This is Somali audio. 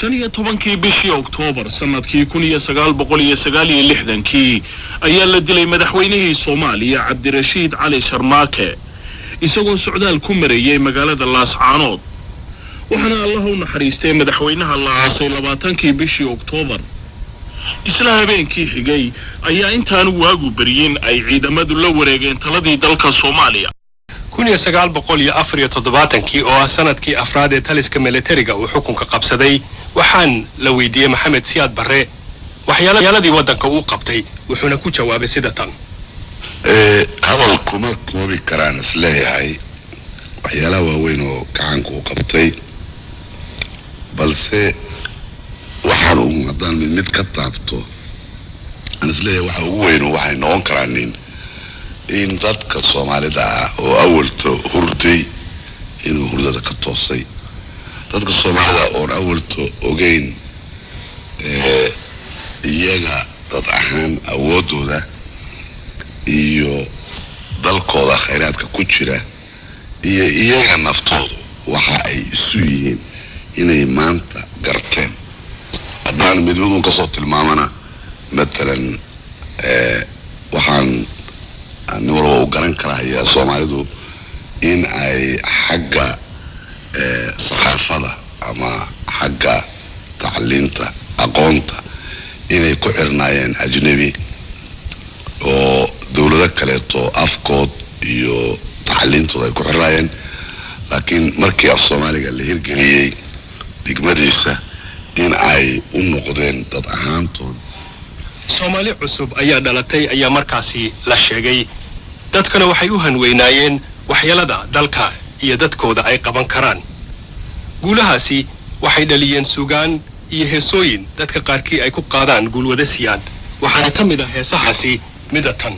15 bishii Oktoobar sanadkii 1969 ayaa la dilay madaxweynihii Soomaaliya Cabdirashiid Cali Sharmaake isagoo socdaal ku mareeyay magaalada Laascaanood waxaana Allah u naxariistay madaxweynaha la aasay 20 bishii Oktoobar isla habeenkii xigay ayaa intaan waagu bariyin ay ciidamadu la wareegeen taladii dalka Soomaaliya 1974 oo ah sanadkii afraad ee taliska militariga uu xukunka qabsaday waxaan la weydiiyay Maxamed Siyaad Barre waxyaaladii wadanka uu qabtay wuxuuna ku jawaabay sida tan hadalku ma koobi karaan isleeyahay waxyaalaha waaweyn oo gacanka uu qabtay balse waxaan u haddaan mid ka taabto aan isleeyahay waxa ugu weyn waxay noqon karaan in dadka Soomaalida oo awalto hurday inuu hurdada ka toosay dadka Soomaalida oo awalto ogeyn iyaga dad ahaan awoodooda iyo dalkooda khayraadka ku jira iyo iyaga naftooda waxa ay isu yihiin inay maanta garteen haddaan midwadu ka soo tilmaamana matalan waxaan نورو وقرن كراهية سوماليدو إن أي حاجة صحافة أما حاجة تعليمتا أقونتا إن يكوحرناين أجنبي ودولة كاليتو أفكود يو تعليمتو يكوحرناين لكن مركي الصومالي اللي هي الجنيه بيجمديسة إن أي النقدين تضعهانتون Soomaali cusub ayaa dhalatay ayaa markaasi la sheegay dadkana waxay u hanweynayeen waxyeelada dalka iyo dadkooda ay qaban karaan guulahaasi waxay dhaliyeen suugaan iyo heesooyin dadka qaarkii ay ku qaadaan guulwada siyaad waxaana ka mid ah heesahaasi midatan